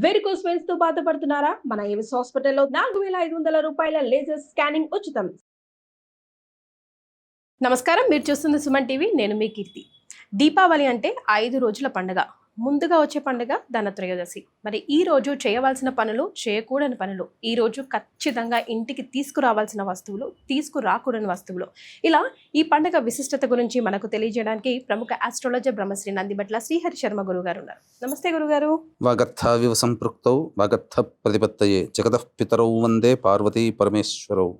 Varicose veins తో బాధపడుతున్నారా? మన ఏవిస్ హాస్పిటల్లో 4500 రూపాయల లేజర్ స్కానింగ్ ఉచితం. నమస్కారం, మీరు చూస్తుంది సుమన్ టీవీ. నేను మీ కీర్తి. దీపావళి అంటే 5 రోజుల పండుగ. ముందుగా వచ్చే పండుగ ధనత్రయోదశి. మరి ఈ రోజు చేయవలసిన పనులు, చేయకూడని పనులు, ఈ రోజు ఖచ్చితంగా ఇంటికి తీసుకురావాల్సిన వస్తువులు, తీసుకురాకూడని వస్తువులు, ఇలా ఈ పండుగ విశిష్టత గురించి మనకు తెలియజేయడానికి ప్రముఖ ఆస్ట్రాలజర్ బ్రహ్మశ్రీ నందిబట్ల శ్రీహరి శర్మ గురువు గారు ఉన్నారు. నమస్తే గురుగారు. వాగర్థావివ సంపృక్తౌ వాగర్థ ప్రతిపత్తయే జగతః పితరౌ వందే పార్వతీ పరమేశ్వరౌ.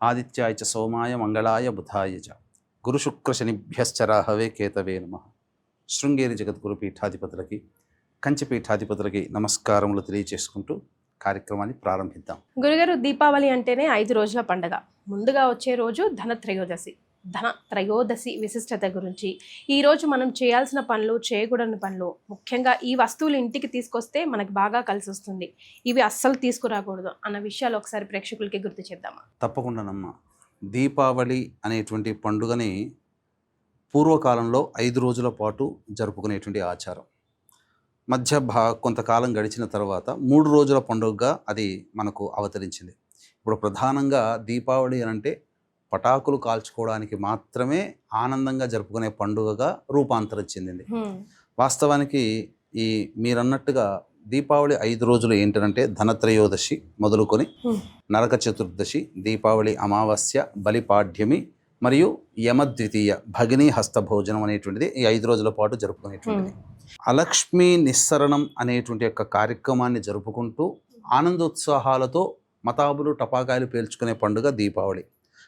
ఆదిత్యాయ చ సోమాయ మంగళాయ బుధాయ చ గురుశుక్రశనిభ్యశ్చ రాహవే కేతవే నమః. శృంగేరి జగద్గురు పీఠాధిపతులకి, కంచి పీఠాధిపతులకి నమస్కారములు తెలియచేసుకుంటూ కార్యక్రమాన్ని ప్రారంభిద్దాం. గురుగారు, దీపావళి అంటేనే 5 రోజుల పండుగ. ముందుగా వచ్చే రోజు ధనత్రయోదశి. ధనత్రయోదశి విశిష్టత గురించి, ఈ రోజు మనం చేయాల్సిన పనులు, చేయకూడని పనులు, ముఖ్యంగా ఈ వస్తువులు ఇంటికి తీసుకొస్తే మనకు బాగా కలిసి వస్తుంది, ఇవి అస్సలు తీసుకురాకూడదు అన్న విషయాలు ఒకసారి ప్రేక్షకులకి గుర్తు చేద్దామా? తప్పకుండానమ్మా. దీపావళి అనేటువంటి పండుగని పూర్వకాలంలో 5 రోజుల పాటు జరుపుకునేటువంటి ఆచారం. కొంతకాలం గడిచిన తర్వాత 3 రోజుల పండుగగా అది మనకు అవతరించింది. ఇప్పుడు ప్రధానంగా దీపావళి అంటే పటాకులు కాల్చుకోవడానికి మాత్రమే ఆనందంగా జరుపుకునే పండుగగా రూపాంతరం చెందింది. వాస్తవానికి ఈ మీరన్నట్టుగా దీపావళి 5 రోజులు ఏంటంటే ధనత్రయోదశి మొదలుకొని నరక చతుర్దశి, దీపావళి అమావాస్య, బలిపాడ్యమి మరియు యమద్వితీయ, భగినీ హస్త భోజనం అనేటువంటిది ఈ 5 రోజుల పాటు జరుపుకునేటువంటిది. అలక్ష్మీ నిస్సరణం అనేటువంటి యొక్క కార్యక్రమాన్ని జరుపుకుంటూ ఆనందోత్సాహాలతో మతాబులు, టపాకాయలు పేల్చుకునే పండుగ దీపావళి.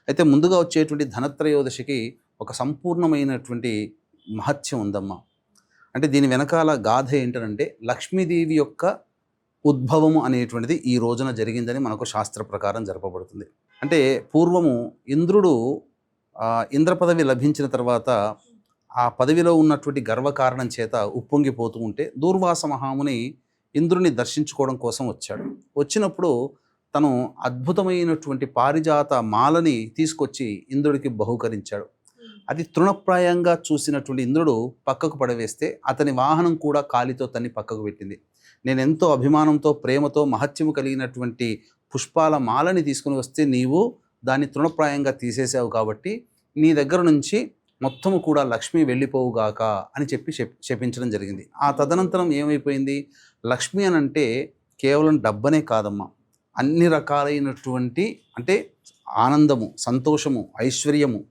అయితే ముందుగా వచ్చేటువంటి ధనత్రయోదశికి ఒక సంపూర్ణమైనటువంటి మహత్యం ఉందమ్మా. అంటే దీని వెనకాల గాథ ఏంటంటే లక్ష్మీదేవి యొక్క ఉద్భవము అనేటువంటిది ఈ రోజున జరిగిందని మనకు శాస్త్ర ప్రకారం జరపబడుతుంది. అంటే పూర్వము ఇంద్రుడు ఇంద్ర పదవి లభించిన తర్వాత ఆ పదవిలో ఉన్నటువంటి గర్వకారణం చేత ఉప్పొంగిపోతూ ఉంటే దూర్వాస మహాముని ఇంద్రుని దర్శించుకోవడం కోసం వచ్చాడు. వచ్చినప్పుడు తను అద్భుతమైనటువంటి పారిజాత మాలని తీసుకొచ్చి ఇంద్రుడికి బహుకరించాడు. అది తృణప్రాయంగా చూసినటువంటి ఇంద్రుడు పక్కకు పడవేస్తే అతని వాహనం కూడా కాలితో తన్ని పక్కకు పెట్టింది. నేను ఎంతో అభిమానంతో, ప్రేమతో, మహత్యము కలిగినటువంటి పుష్పాల మాలని తీసుకుని వస్తే నీవు దాన్ని తృణప్రాయంగా తీసేసావు, కాబట్టి నీ దగ్గర నుంచి మొత్తము కూడా లక్ష్మి వెళ్ళిపోవుగాక అని చెప్పి శపించడం జరిగింది. ఆ తదనంతరం ఏమైపోయింది, లక్ష్మి అని అంటే కేవలం డబ్బనే కాదమ్మా, అన్ని రకాలైనటువంటి అంటే ఆనందము, సంతోషము, ఐశ్వర్యము,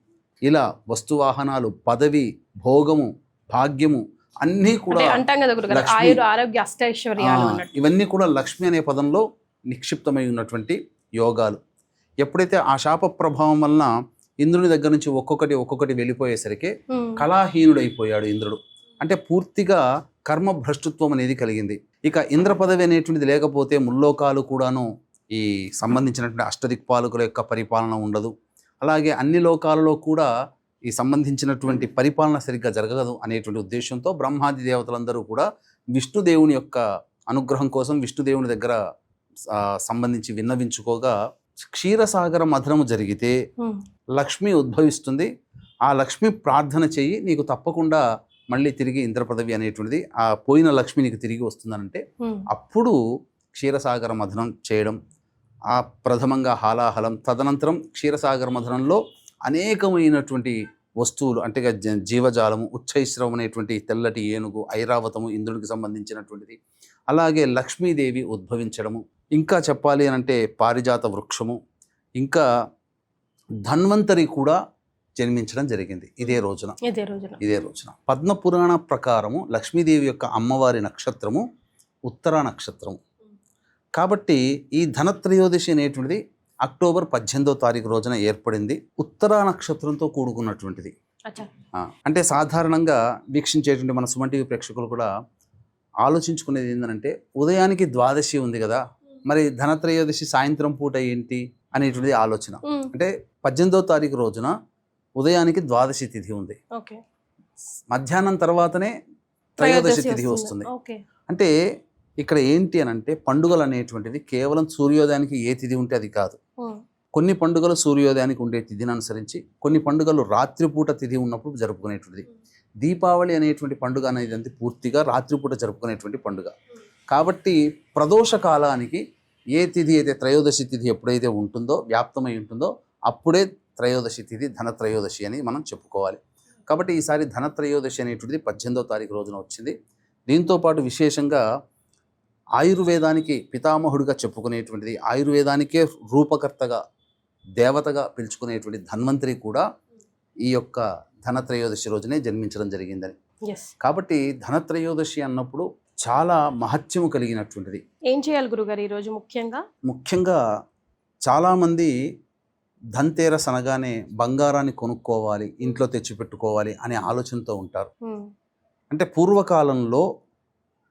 ఇలా వస్తువాహనాలు, పదవి, భోగము, భాగ్యము అన్నీ కూడా ఇవన్నీ కూడా లక్ష్మి అనే పదంలో నిక్షిప్తమై ఉన్నటువంటి యోగాలు. ఎప్పుడైతే ఆ శాప ప్రభావం వలన ఇంద్రుని దగ్గర నుంచి ఒక్కొక్కటి వెళ్ళిపోయేసరికి కళాహీనుడైపోయాడు ఇంద్రుడు. అంటే పూర్తిగా కర్మ భ్రష్టుత్వం అనేది కలిగింది. ఇక ఇంద్ర పదవి అనేటువంటిది లేకపోతే ముల్లోకాలు కూడాను ఈ సంబంధించినటువంటి అష్టదిక్పాలకుల యొక్క పరిపాలన ఉండదు. అలాగే అన్ని లోకాలలో కూడా ఈ సంబంధించినటువంటి పరిపాలన సరిగ్గా జరగదు అనేటువంటి ఉద్దేశంతో బ్రహ్మాది దేవతలందరూ కూడా విష్ణుదేవుని యొక్క అనుగ్రహం కోసం విష్ణుదేవుని దగ్గర సంబంధించి విన్నవించుకోగా క్షీరసాగర మథనము జరిగితే లక్ష్మి ఉద్భవిస్తుంది, ఆ లక్ష్మి ప్రార్థన చెయ్యి, నీకు తప్పకుండా మళ్ళీ తిరిగి ఇంద్ర పదవి అనేటువంటిది, ఆ పోయిన లక్ష్మి నీకు తిరిగి వస్తుందనంటే అప్పుడు క్షీరసాగర మథనం చేయడం, ఆ ప్రథమంగా హాలాహలం, తదనంతరం క్షీరసాగర మథనంలో అనేకమైనటువంటి వస్తువులు అంటే జీవజాలము, ఉచ్చైశ్రవం అనేటువంటి తెల్లటి ఏనుగు, ఐరావతము ఇంద్రుడికి సంబంధించినటువంటిది, అలాగే లక్ష్మీదేవి ఉద్భవించడము, ఇంకా చెప్పాలి అని అంటే పారిజాత వృక్షము, ఇంకా ధన్వంతరి కూడా జన్మించడం జరిగింది ఇదే రోజున. పద్మపురాణ ప్రకారము లక్ష్మీదేవి యొక్క అమ్మవారి నక్షత్రము ఉత్తరా నక్షత్రము. కాబట్టి ఈ ధనత్రయోదశి అనేటువంటిది అక్టోబర్ 18వ తారీఖు రోజున ఏర్పడింది. ఉత్తరా నక్షత్రంతో కూడుకున్నటువంటిది. అంటే సాధారణంగా వీక్షించేటువంటి మన సుమన్ టీవీ ప్రేక్షకులు కూడా ఆలోచించుకునేది ఏంటంటే ఉదయానికి ద్వాదశి ఉంది కదా, మరి ధనత్రయోదశి సాయంత్రం పూట ఏంటి అనేటువంటిది ఆలోచన. అంటే 18వ తారీఖు రోజున ఉదయానికి ద్వాదశి తిథి ఉంది, మధ్యాహ్నం తర్వాతనే త్రయోదశి తిథి వస్తుంది. అంటే ఇక్కడ ఏంటి అని అంటే పండుగలు అనేటువంటిది కేవలం సూర్యోదయానికి ఏ తిథి ఉంటే అది కాదు. కొన్ని పండుగలు సూర్యోదయానికి ఉండే తిథిని అనుసరించి, కొన్ని పండుగలు రాత్రిపూట తిథి ఉన్నప్పుడు జరుపుకునేటువంటిది. దీపావళి అనేటువంటి పండుగ అనేది పూర్తిగా రాత్రిపూట జరుపుకునేటువంటి పండుగ. కాబట్టి ప్రదోష కాలానికి ఏ తిథి అయితే త్రయోదశి తిథి ఎప్పుడైతే ఉంటుందో వ్యాప్తమై ఉంటుందో అప్పుడే త్రయోదశి తిథి ధనత్రయోదశి అని మనం చెప్పుకోవాలి. కాబట్టి ఈసారి ధనత్రయోదశి అనేటువంటిది 18వ తారీఖు రోజున వచ్చింది. దీంతోపాటు విశేషంగా ఆయుర్వేదానికి పితామహుడిగా చెప్పుకునేటువంటిది, ఆయుర్వేదానికే రూపకర్తగా దేవతగా పిలుచుకునేటువంటి ధన్వంతరి కూడా ఈ యొక్క ధనత్రయోదశి రోజునే జన్మించడం జరిగిందని. కాబట్టి ధనత్రయోదశి అన్నప్పుడు చాలా మహత్యము కలిగినటువంటిది. ఏం చేయాలి గురుగారు ఈరోజు? ముఖ్యంగా చాలామంది ధన్తేరస్ అనగానే బంగారాన్ని కొనుక్కోవాలి, ఇంట్లో తెచ్చిపెట్టుకోవాలి అనే ఆలోచనతో ఉంటారు. అంటే పూర్వకాలంలో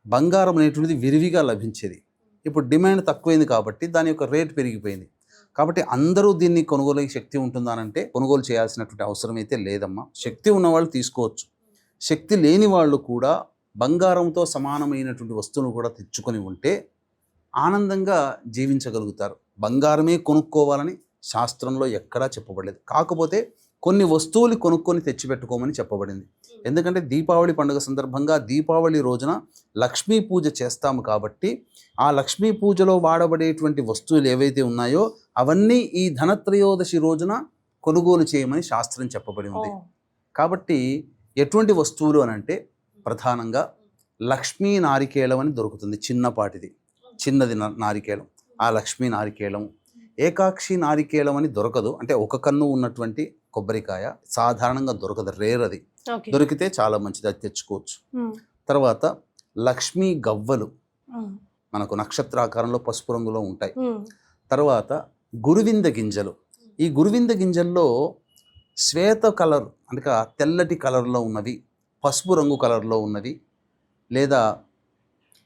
బంగారం అనేటువంటిది విరివిగా లభించేది. ఇప్పుడు డిమాండ్ తక్కువైంది కాబట్టి దాని యొక్క రేట్ పెరిగిపోయింది. కాబట్టి అందరూ దీన్ని కొనుగోలు శక్తి ఉంటుందానంటే కొనుగోలు చేయాల్సినటువంటి అవసరం అయితే లేదమ్మా. శక్తి ఉన్నవాళ్ళు తీసుకోవచ్చు. శక్తి లేని వాళ్ళు కూడా బంగారంతో సమానమైనటువంటి వస్తువును కూడా తెచ్చుకొని ఉంటే ఆనందంగా జీవించగలుగుతారు. బంగారమే కొనుక్కోవాలని శాస్త్రంలో ఎక్కడా చెప్పబడలేదు. కాకపోతే కొన్ని వస్తువులు కొనుక్కొని తెచ్చిపెట్టుకోమని చెప్పబడింది. ఎందుకంటే దీపావళి పండుగ సందర్భంగా దీపావళి రోజున లక్ష్మీ పూజ చేస్తాము కాబట్టి ఆ లక్ష్మీ పూజలో వాడబడేటువంటి వస్తువులు ఏవైతే ఉన్నాయో అవన్నీ ఈ ధనత్రయోదశి రోజున కొనుగోలు చేయమని శాస్త్రం చెప్పబడి ఉంది. కాబట్టి ఎటువంటి వస్తువులు అనంటే ప్రధానంగా లక్ష్మీ నారికేళం అని దొరుకుతుంది. చిన్నది నారికేళం, ఆ లక్ష్మీ నారికేళం. ఏకాక్షి నారికేళం అని దొరకదు, అంటే ఒక కన్ను ఉన్నటువంటి కొబ్బరికాయ సాధారణంగా దొరకదు, రేర్ అది. దొరికితే చాలా మంచిది, అది తెచ్చుకోవచ్చు. తర్వాత లక్ష్మీ గవ్వలు మనకు నక్షత్రాకారంలో పసుపు రంగులో ఉంటాయి. తర్వాత గురువింద గింజలు. ఈ గురువింద గింజల్లో శ్వేత కలర్ అంటే తెల్లటి కలర్లో ఉన్నవి, పసుపు రంగు కలర్లో ఉన్నవి, లేదా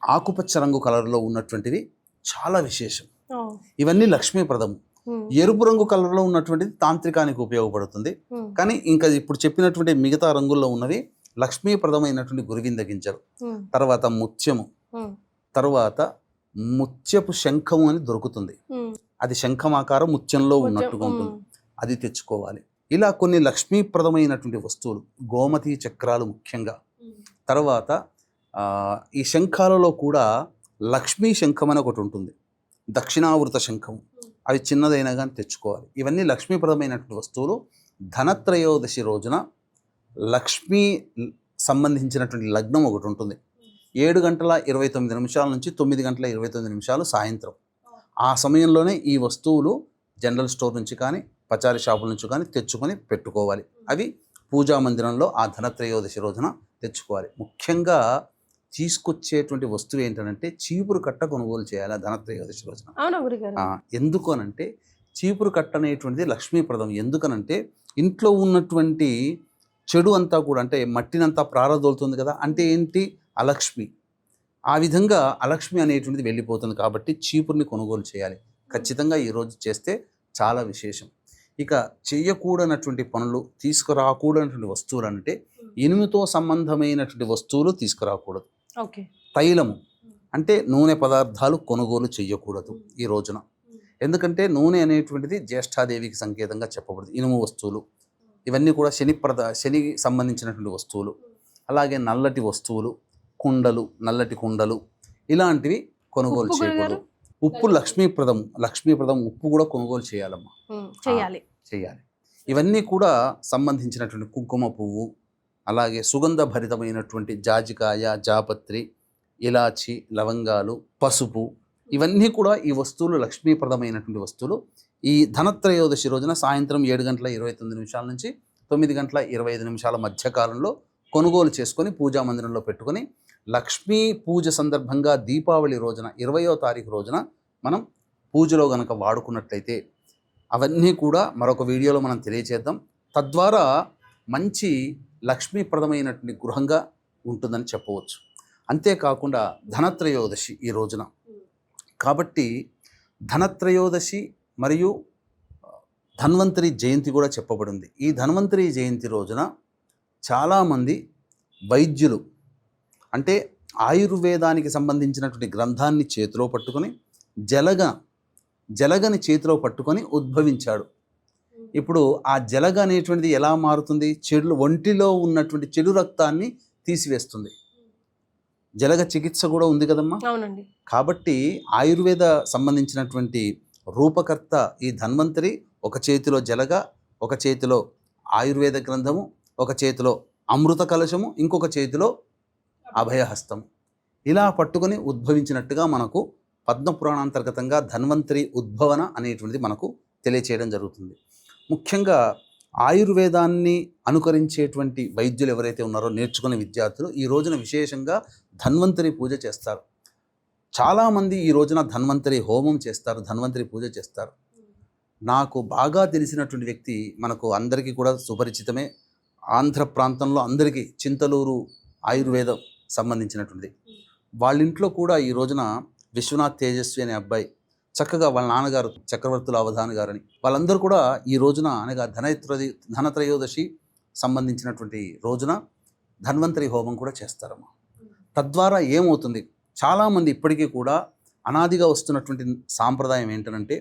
ఆకుపచ్చ రంగు కలర్లో ఉన్నటువంటివి చాలా విశేషం. ఇవన్నీ లక్ష్మీప్రదము. ఎరుపు రంగు కలర్లో ఉన్నటువంటిది తాంత్రికానికి ఉపయోగపడుతుంది. కానీ ఇంకా ఇప్పుడు చెప్పినటువంటి మిగతా రంగుల్లో ఉన్నవి లక్ష్మీప్రదమైనటువంటి గురువింద గింజలు. తర్వాత ముత్యము, తర్వాత ముత్యపు శంఖము అని దొరుకుతుంది. అది శంఖం ఆకారం ముత్యంలో ఉన్నట్టుగా ఉంటుంది, అది తెచ్చుకోవాలి. ఇలా కొన్ని లక్ష్మీప్రదమైనటువంటి వస్తువులు, గోమతి చక్రాలు ముఖ్యంగా. తర్వాత ఈ శంఖాలలో కూడా లక్ష్మీ శంఖం అని ఒకటి ఉంటుంది, దక్షిణావృత శంఖం. అవి చిన్నదైనా కానీ తెచ్చుకోవాలి. ఇవన్నీ లక్ష్మీప్రదమైనటువంటి వస్తువులు. ధనత్రయోదశి రోజున లక్ష్మీ సంబంధించినటువంటి లగ్నం ఒకటి ఉంటుంది. 7:29 నుంచి 9:29 సాయంత్రం. ఆ సమయంలోనే ఈ వస్తువులు జనరల్ స్టోర్ నుంచి కానీ పచారీ షాపుల నుంచి కానీ తెచ్చుకొని పెట్టుకోవాలి. అవి పూజా మందిరంలో ఆ ధనత్రయోదశి రోజున తెచ్చుకోవాలి. ముఖ్యంగా తీసుకొచ్చేటువంటి వస్తువు ఏంటంటే చీపురు కట్ట కొనుగోలు చేయాలి ఆ ధనత్రయోదశి రోజున. ఎందుకు అనంటే చీపురు కట్ట అనేటువంటిది లక్ష్మీప్రదం. ఎందుకనంటే ఇంట్లో ఉన్నటువంటి చెడు అంతా కూడా, అంటే మట్టినంతా ప్రారదోలుతుంది కదా, అంటే ఏంటి, అలక్ష్మి. ఆ విధంగా అలక్ష్మి అనేటువంటిది వెళ్ళిపోతుంది. కాబట్టి చీపురుని కొనుగోలు చేయాలి. ఖచ్చితంగా ఈరోజు చేస్తే చాలా విశేషం. ఇక చెయ్యకూడనటువంటి పనులు, తీసుకురాకూడనటువంటి వస్తువులు అంటే ఇనుముతో సంబంధమైనటువంటి వస్తువులు తీసుకురాకూడదు. తైలము అంటే నూనె పదార్థాలు కొనుగోలు చేయకూడదు ఈ రోజున. ఎందుకంటే నూనె అనేటువంటిది జ్యేష్ఠాదేవికి సంకేతంగా చెప్పబడుతుంది. ఇనుము వస్తువులు ఇవన్నీ కూడా శని సంబంధించినటువంటి వస్తువులు. అలాగే నల్లటి వస్తువులు, కుండలు, నల్లటి కుండలు ఇలాంటివి కొనుగోలు చేయకూడదు. ఉప్పు లక్ష్మీప్రదం ఉప్పు కూడా కొనుగోలు చేయాలమ్మా, చేయాలి. ఇవన్నీ కూడా సంబంధించినటువంటి కుంకుమ పువ్వు, అలాగే సుగంధ భరితమైనటువంటి జాజికాయ, జాపత్రి, ఇలాచి, లవంగాలు, పసుపు, ఇవన్నీ కూడా ఈ వస్తువులు లక్ష్మీప్రదమైనటువంటి వస్తువులు. ఈ ధనత్రయోదశి రోజున సాయంత్రం 7:29 నుంచి 9:25 మధ్యకాలంలో కొనుగోలు చేసుకొని పూజా మందిరంలో పెట్టుకొని లక్ష్మీ పూజ సందర్భంగా దీపావళి రోజున 20వ తారీఖు రోజున మనం పూజలో గనక వాడుకున్నట్లయితే అవన్నీ కూడా మరొక వీడియోలో మనం తెలియచేద్దాం. తద్వారా మంచి లక్ష్మీప్రదమైనటువంటి గృహంగా ఉంటుందని చెప్పవచ్చు. అంతేకాకుండా ధనత్రయోదశి ఈ రోజున కాబట్టి ధనత్రయోదశి మరియు ధన్వంతరి జయంతి కూడా చెప్పబడింది. ఈ ధన్వంతరి జయంతి రోజున చాలామంది వైద్యులు, అంటే ఆయుర్వేదానికి సంబంధించినటువంటి గ్రంథాన్ని చేతిలో పట్టుకొని జలగని చేతిలో పట్టుకొని ఉద్భవించాడు. ఇప్పుడు ఆ జలగ అనేటువంటిది ఎలా మారుతుంది, ఒంటిలో ఉన్నటువంటి చెడు రక్తాన్ని తీసివేస్తుంది. జలగ చికిత్స కూడా ఉంది కదమ్మా. అవునండి. కాబట్టి ఆయుర్వేద సంబంధించినటువంటి రూపకర్త ఈ ధన్వంతరి ఒక చేతిలో జలగ, ఒక చేతిలో ఆయుర్వేద గ్రంథము, ఒక చేతిలో అమృత కలశము, ఇంకొక చేతిలో అభయహస్తం, ఇలా పట్టుకొని ఉద్భవించినట్టుగా మనకు పద్మపురాణాంతర్గతంగా ధన్వంతరి ఉద్భవన అనేటువంటిది మనకు తెలియచేయడం జరుగుతుంది. ముఖ్యంగా ఆయుర్వేదాన్ని అనుకరించేటువంటి వైద్యులు ఎవరైతే ఉన్నారో, నేర్చుకునే విద్యార్థులు ఈ రోజున విశేషంగా ధన్వంతరి పూజ చేస్తారు. చాలామంది ఈ రోజున ధన్వంతరి హోమం చేస్తారు, ధన్వంతరి పూజ చేస్తారు. నాకు బాగా తెలిసినటువంటి వ్యక్తి, మనకు అందరికీ కూడా సుపరిచితమే, ఆంధ్ర ప్రాంతంలో అందరికీ చింతలూరు ఆయుర్వేదం సంబంధించినటువంటిది. వాళ్ళ ఇంట్లో కూడా ఈ రోజున విశ్వనాథ్ తేజస్వి అనే అబ్బాయి, చక్కగా వాళ్ళ నాన్నగారు చక్రవర్తుల అవధాని గారని, వాళ్ళందరూ కూడా ఈ రోజున అనగా ధనత్రయోదశి సంబంధించినటువంటి రోజున ధన్వంతరి హోమం కూడా చేస్తారమ్మా. తద్వారా ఏమవుతుంది, చాలామంది ఇప్పటికీ కూడా అనాదిగా వస్తున్నటువంటి సాంప్రదాయం ఏంటంటే,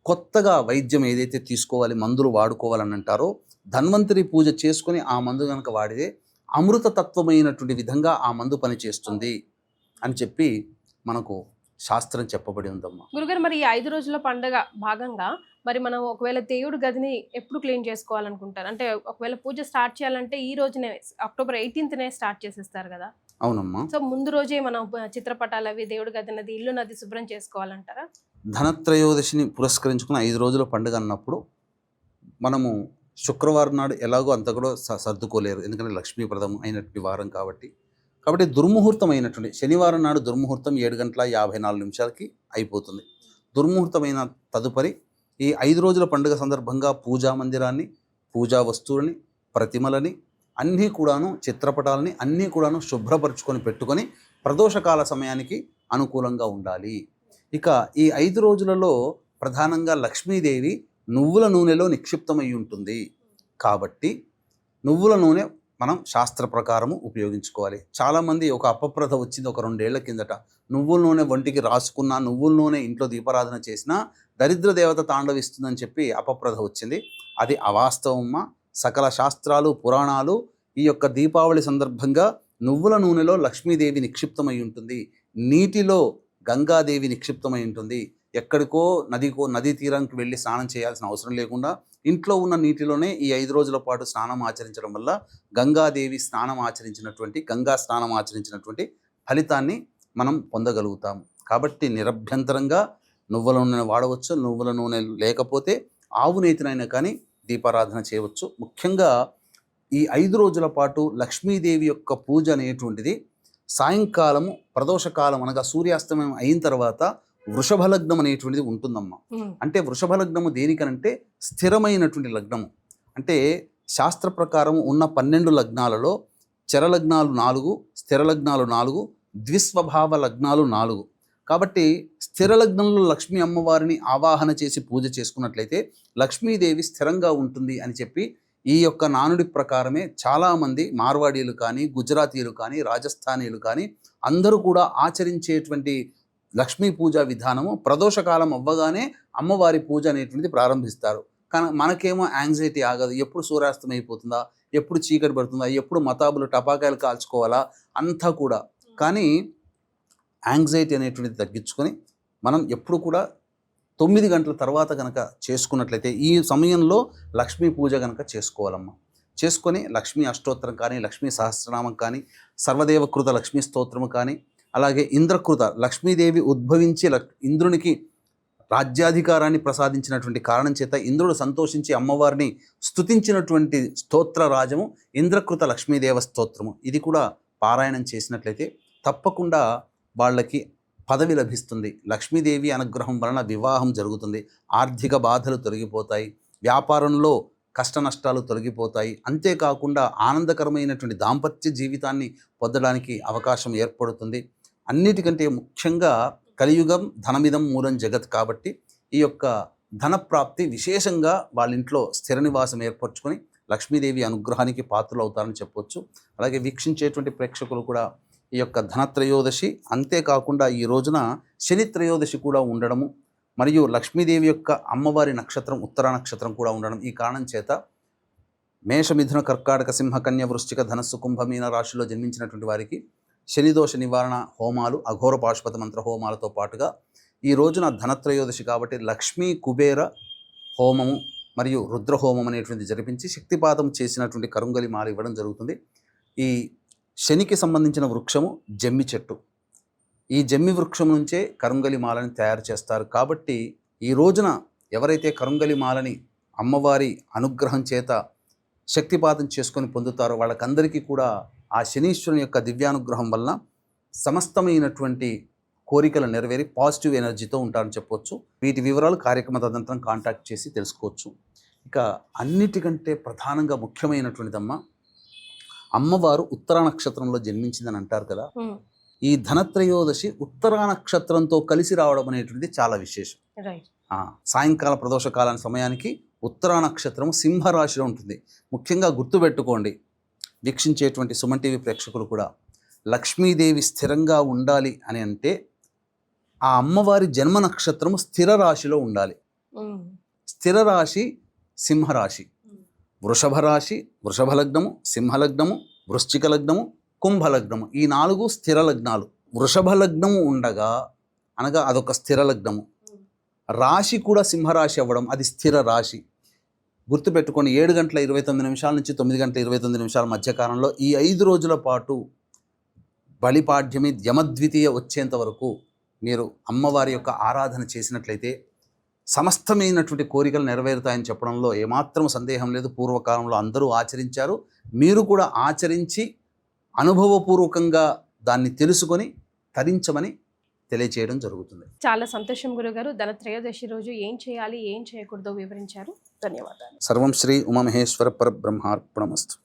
కొత్తగా వైద్యం ఏదైతే తీసుకోవాలి, మందులు వాడుకోవాలని అంటారో, ధన్వంతరి పూజ చేసుకొని ఆ మందు కనుక వాడితే అమృతతత్వమైనటువంటి విధంగా ఆ మందు పనిచేస్తుంది అని చెప్పి మనకు శాస్త్రం చెప్పబడి ఉందమ్మా. గురుగారు, మరి ఈ 5 రోజుల పండగ భాగంగా మరి మనం ఒకవేళ దేవుడి గదిని ఎప్పుడు క్లీన్ చేసుకోవాలనుకుంటారు? అంటే ఒకవేళ పూజ స్టార్ట్ చేయాలంటే ఈ రోజునే అక్టోబర్ 18నే స్టార్ట్ చేసేస్తారు కదా. అవునమ్మా. సో ముందు రోజే మనం చిత్రపటాలు అవి, దేవుడి గది నది, ఇల్లు నది శుభ్రం చేసుకోవాలంటారా? ధనత్రయోదశిని పురస్కరించుకుని 5 రోజుల పండుగ అన్నప్పుడు మనము శుక్రవారం నాడు ఎలాగో అంత కూడా సర్దుకోలేరు, ఎందుకంటే లక్ష్మీప్రదం అయినటువంటి వారం కాబట్టి దుర్ముహూర్తం అయినటువంటి శనివారం నాడు దుర్ముహూర్తం 7:54 అయిపోతుంది. దుర్ముహూర్తమైన తదుపరి ఈ 5 రోజుల పండుగ సందర్భంగా పూజా మందిరాన్ని, పూజా వస్తువులని, ప్రతిమలని అన్నీ కూడాను, చిత్రపటాలని అన్నీ కూడాను శుభ్రపరుచుకొని పెట్టుకొని ప్రదోషకాల సమయానికి అనుకూలంగా ఉండాలి. ఇక ఈ 5 రోజులలో ప్రధానంగా లక్ష్మీదేవి నువ్వుల నూనెలో నిక్షిప్తమై ఉంటుంది కాబట్టి నువ్వుల నూనె మనం శాస్త్ర ప్రకారము ఉపయోగించుకోవాలి. చాలామంది ఒక అపప్రథ వచ్చింది ఒక 2 ఏళ్ల కిందట, నువ్వుల నూనె ఒంటికి రాసుకున్నా, నువ్వుల నూనె ఇంట్లో దీపారాధన చేసినా దరిద్ర దేవత తాండవిస్తుందని చెప్పి అపప్రథ వచ్చింది. అది అవాస్తవమ్మా. సకల శాస్త్రాలు, పురాణాలు ఈ యొక్క దీపావళి సందర్భంగా నువ్వుల నూనెలో లక్ష్మీదేవి నిక్షిప్తమై ఉంటుంది, నీటిలో గంగాదేవి నిక్షిప్తమై ఉంటుంది. ఎక్కడికో నదీ తీరానికి వెళ్ళి స్నానం చేయాల్సిన అవసరం లేకుండా ఇంట్లో ఉన్న నీటిలోనే ఈ 5 రోజుల పాటు స్నానం ఆచరించడం వల్ల గంగా స్నానం ఆచరించినటువంటి ఫలితాన్ని మనం పొందగలుగుతాము. కాబట్టి నిరభ్యంతరంగా నువ్వుల నూనె వాడవచ్చు. నువ్వుల నూనె లేకపోతే ఆవు నేతినైనా కానీ దీపారాధన చేయవచ్చు. ముఖ్యంగా ఈ 5 రోజుల పాటు లక్ష్మీదేవి యొక్క పూజ అనేటువంటిది సాయంకాలము ప్రదోషకాలం అనగా సూర్యాస్తమయం అయిన తర్వాత వృషభ లగ్నం అనేటువంటిది ఉంటుందమ్మా. అంటే వృషభ లగ్నము దేనికనంటే స్థిరమైనటువంటి లగ్నము. అంటే శాస్త్ర ప్రకారం ఉన్న 12 లగ్నాలలో చర లగ్నాలు 4, స్థిర లగ్నాలు 4, ద్విస్వభావ లగ్నాలు 4. కాబట్టి స్థిర లగ్నంలో లక్ష్మీ అమ్మవారిని ఆవాహన చేసి పూజ చేసుకున్నట్లయితే లక్ష్మీదేవి స్థిరంగా ఉంటుంది అని చెప్పి ఈ యొక్క నానుడి ప్రకారమే చాలామంది మార్వాడీలు కానీ, గుజరాతీయులు కానీ, రాజస్థానీయులు కానీ అందరూ కూడా ఆచరించేటువంటి లక్ష్మీ పూజా విధానము ప్రదోషకాలం అవ్వగానే అమ్మవారి పూజ అనేటువంటిది ప్రారంభిస్తారు. కానీ మనకేమో యాంగ్జైటీ ఆగదు, ఎప్పుడు సూర్యాస్తం అయిపోతుందా, ఎప్పుడు చీకటి పడుతుందా, ఎప్పుడు మతాబులు టపాకాయలు కాల్చుకోవాలా అంతా కూడా. కానీ యాంగ్జైటీ అనేటువంటిది తగ్గించుకొని మనం ఎప్పుడు కూడా 9 గంటల తర్వాత కనుక చేసుకున్నట్లయితే ఈ సమయంలో లక్ష్మీ పూజ కనుక చేసుకోవాలమ్మా. చేసుకొని లక్ష్మీ అష్టోత్తరం కానీ, లక్ష్మీ సహస్రనామం కానీ, సర్వదేవకృత లక్ష్మీ స్తోత్రము కానీ, అలాగే ఇంద్రకృత లక్ష్మీదేవి ఉద్భవించి ఇంద్రునికి రాజ్యాధికారాన్ని ప్రసాదించినటువంటి కారణం చేత ఇంద్రుడు సంతోషించి అమ్మవారిని స్తుతించినటువంటి స్తోత్ర రాజము ఇంద్రకృత లక్ష్మీదేవ స్తోత్రము. ఇది కూడా పారాయణం చేసినట్లయితే తప్పకుండా వాళ్ళకి పదవి లభిస్తుంది. లక్ష్మీదేవి అనుగ్రహం వలన వివాహం జరుగుతుంది, ఆర్థిక బాధలు తొలగిపోతాయి, వ్యాపారంలో కష్ట నష్టాలు తొలగిపోతాయి. అంతేకాకుండా ఆనందకరమైనటువంటి దాంపత్య జీవితాన్ని పొందడానికి అవకాశం ఏర్పడుతుంది. అన్నిటికంటే ముఖ్యంగా కలియుగం ధనమిదం మూలం జగత్ కాబట్టి ఈ యొక్క ధనప్రాప్తి విశేషంగా వాళ్ళ ఇంట్లో స్థిర నివాసం ఏర్పరచుకొని లక్ష్మీదేవి అనుగ్రహానికి పాత్రలు అవుతారని చెప్పవచ్చు. అలాగే వీక్షించేటువంటి ప్రేక్షకులు కూడా ఈ యొక్క ధనత్రయోదశి, అంతేకాకుండా ఈ రోజున శని త్రయోదశి కూడా ఉండడము, మరియు లక్ష్మీదేవి యొక్క అమ్మవారి నక్షత్రం ఉత్తర నక్షత్రం కూడా ఉండడం, ఈ కారణం చేత మేష, మిథున, కర్కాటక, సింహ, కన్య, వృశ్చిక, ధనస్సు, కుంభ, మీన రాశిలో జన్మించినటువంటి వారికి శనిదోష నివారణ హోమాలు, అఘోర పాశుపత మంత్ర హోమాలతో పాటుగా ఈ రోజున ధనత్రయోదశి కాబట్టి లక్ష్మీ కుబేర హోమము మరియు రుద్రహోమం అనేటువంటి జరిపించి శక్తిపాతం చేసినటువంటి కరుంగలి మాల ఇవ్వడం జరుగుతుంది. ఈ శనికి సంబంధించిన వృక్షము జమ్మి చెట్టు. ఈ జమ్మి వృక్షం నుంచే కరుంగలి మాలని తయారు చేస్తారు. కాబట్టి ఈ రోజున ఎవరైతే కరుంగలి మాలని అమ్మవారి అనుగ్రహం చేత శక్తిపాతం చేసుకొని పొందుతారో వాళ్ళకందరికీ కూడా ఆ శనీశ్వరుని యొక్క దివ్యానుగ్రహం వలన సమస్తమైనటువంటి కోరికలు నెరవేరి పాజిటివ్ ఎనర్జీతో ఉంటారని చెప్పవచ్చు. వీటి వివరాలు కార్యక్రమ తదనంతరం కాంటాక్ట్ చేసి తెలుసుకోవచ్చు. ఇక అన్నిటికంటే ప్రధానంగా ముఖ్యమైనటువంటిదమ్మ, అమ్మవారు ఉత్తరా నక్షత్రంలో జన్మించిందని అంటారు కదా. ఈ ధనత్రయోదశి ఉత్తరా నక్షత్రంతో కలిసి రావడం అనేటువంటిది చాలా విశేషం. సాయంకాల ప్రదోష కాలానికి సమయానికి ఉత్తరా నక్షత్రం సింహరాశిలో ఉంటుంది. ముఖ్యంగా గుర్తుపెట్టుకోండి వీక్షించేటువంటి సుమన్ టీవీ ప్రేక్షకులు కూడా, లక్ష్మీదేవి స్థిరంగా ఉండాలి అని అంటే ఆ అమ్మవారి జన్మ నక్షత్రము స్థిర రాశిలో ఉండాలి. స్థిర రాశి సింహరాశి, వృషభ రాశి, వృషభ లగ్నము, సింహలగ్నము, వృశ్చిక లగ్నము, కుంభలగ్నము, ఈ 4 స్థిర లగ్నాలు. వృషభ లగ్నము ఉండగా అనగా అదొక స్థిర లగ్నము. రాశి కూడా సింహరాశి అవ్వడం అది స్థిర రాశి. గుర్తుపెట్టుకోండి, 7 గంటల 29 నిమిషాల నుంచి 9 గంటల 29 నిమిషాల మధ్యకాలంలో ఈ 5 రోజుల పాటు బలిపాడ్యమి యమద్వితీయ వచ్చేంత వరకు మీరు అమ్మవారి యొక్క ఆరాధన చేసినట్లయితే సమస్తమైనటువంటి కోరికలు నెరవేరుతాయని చెప్పడంలో ఏమాత్రం సందేహం లేదు. పూర్వకాలంలో అందరూ ఆచరించారు. మీరు కూడా ఆచరించి అనుభవపూర్వకంగా దాన్ని తెలుసుకొని తరించమని తెలియచేయడం జరుగుతుంది. చాలా సంతోషం గురుగారు. ధనత్రయోదశి రోజు ఏం చేయాలి, ఏం చేయకూడదో వివరించారు. ధన్యవాదాలు. సర్వం శ్రీ ఉమామహేశ్వర పరబ్రహ్మార్పణమస్తు.